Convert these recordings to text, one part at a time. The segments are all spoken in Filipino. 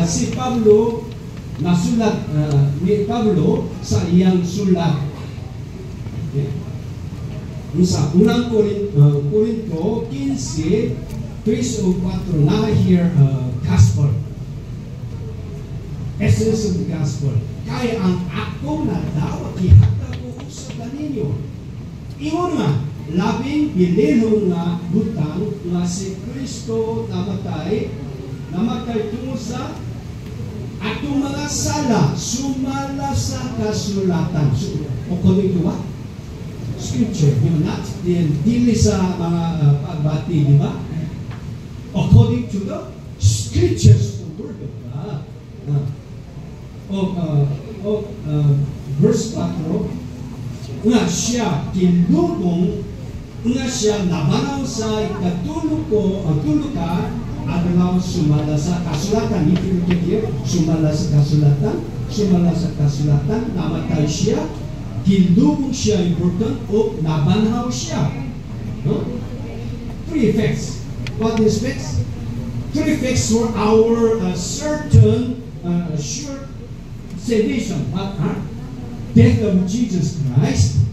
si Pablo nasulat ni Pablo sa iyang sulat. Okay. Sa unang Korinto 15, 3 o 4 na here gospel. Essence of the gospel. Kaya ang ako na daw ihatag ko sa kaninyo. Ingon nga, labing bilihon nga butang nga si Kristo namatay tungod sa atong mga sala, sumala sa kasulatan. According to what? Scripture. Not dili sa mga pagbati, di ba? According to the scriptures, the word of God. Verse 4, nga siya kinlubong, nga siya nabanaw sa ikatulog ka, adlaw sumala sa kasulatan. If you look at here, sumala sa kasulatan, namatay siya, kinlubong siya, important, o nabanaw siya. No? Three effects. What is effects? Three effects for our certain sure salvation. What are? Death of Jesus Christ,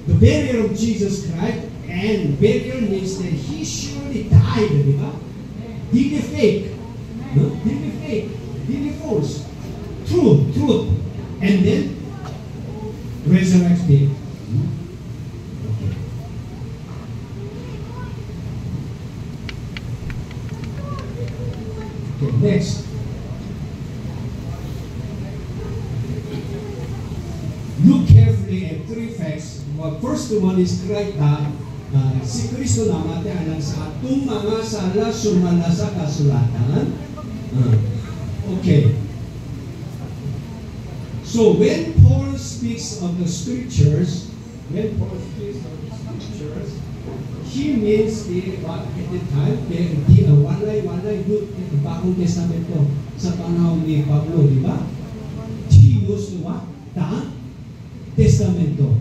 the burial of Jesus Christ, and burial means that He surely died, di ba? Dili fake, no? Dili fake, dili false, truth, and then resurrected. Okay, next. Look carefully at three facts. Well, first one is correct that si Kristo namatay alang sa atong mga sala sumala sa kasulatan. Okay. So when Paul speaks of the scriptures, he means what at the time walay good Bagong Testamento sa panahon ni Pablo, di ba? He used what? Testamento.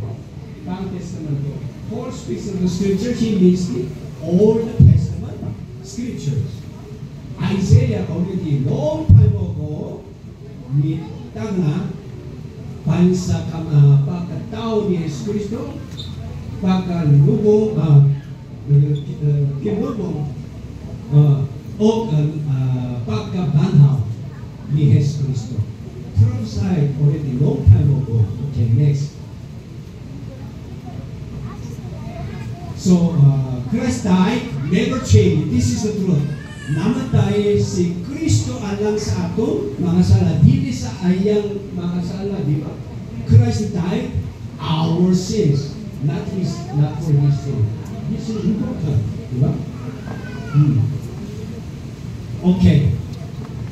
Paul speaks of the scripture, he means the Old Testament scriptures. Isaiah already long time ago nitang na pahin sa pagkatao ni Jesus Cristo, pagkalubong kinubong o pagkabanhaw ni Jesus Cristo. Prophesied already long time ago. Okay, next. So, Christ died, never changed. This is the truth. Namatay si Kristo alang sa ato, mga sala. Dili sa ayang mga sala, di ba? Christ died, our sins. Not for his sin. This is important, di ba? Okay.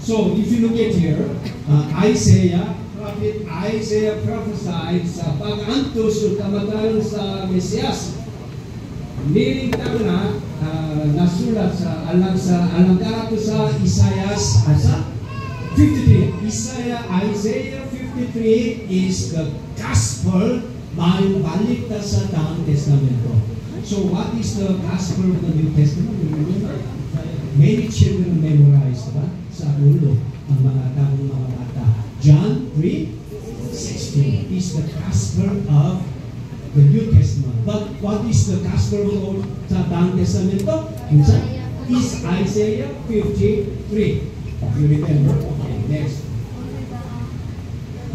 So, if you look at here, prophet Isaiah prophesied sa pag-antos o kamatayan sa Mesiyas. Nilintang na nasulat sa alang karato sa Isaiah 53. Isaiah 53 is the gospel mayong balita sa Daang Testamento. So what is the gospel of the New Testament? Many children memorize, ba? Sa ulo ang mga taong mga bata. John 3:16 is the gospel of the New Testament. But what is the gospel of the Daang Testamento? Is Isaiah 53. You remember? Okay, next.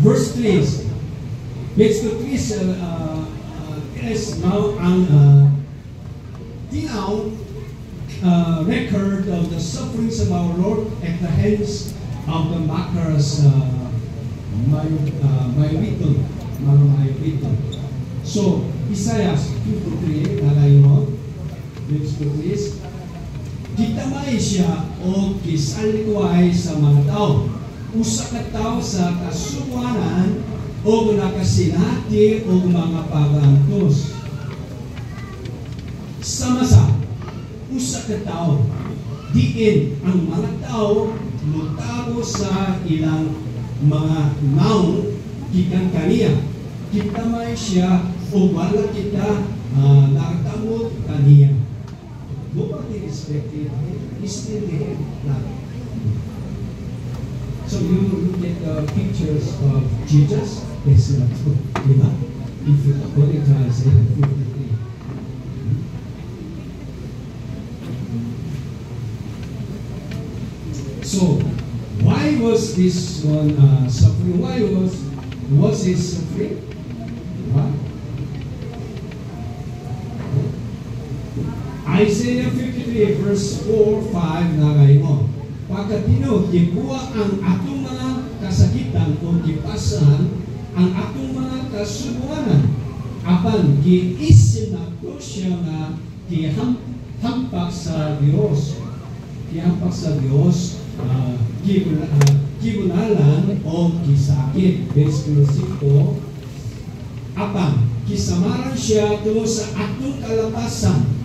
Verse 3. Let's go please. Is now ang record of the sufferings of our Lord at the hands of the mockers, So, Isaiah 53, nalayon, let's go please. Gitamay siya o gisalikuay sa mga tao. Usa ka tao sa kasuwanan o nakasinati o mga pagantos. Samasa, usa ka tao, diin ang mga tao mutago sa ilang mga naong gikan kaniya. Gitamay siya o wala kita nakatamot kaniya. Nobody respected him. He still him. you look at the pictures of Jesus, that's not true. Diba? If you according to Isaiah 53. So, why was this one suffering? Why was he suffering? What? Isaiah 53 verse 4, 5 na kayo. Pagkatino, gibuwa ang atong mga kasakitan o gipasan ang atong mga kasubuanan. Apan giisin nato siya nga gihampak sa Dios. Gihampak sa Dios, gibunalan o gisakit. Versikulo 5. Apan gisamaran siya tungo sa atong kalapasan.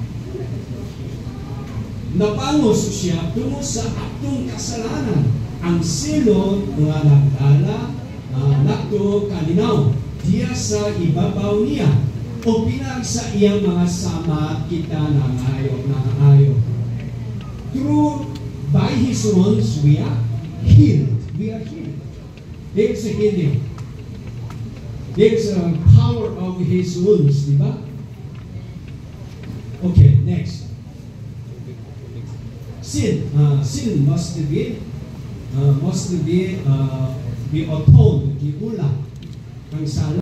Napangos siya tungo sa atong kasalanan. Ang silot nga nagdala nato kaninaw diya sa ibabaw niya o pinag sa iyang mga sama kita nangayo. Through by His wounds we are healed. We are healed. There's a healing. There's a power of His wounds, di ba? Okay, next. Sin must be atoned, giulat ang sala.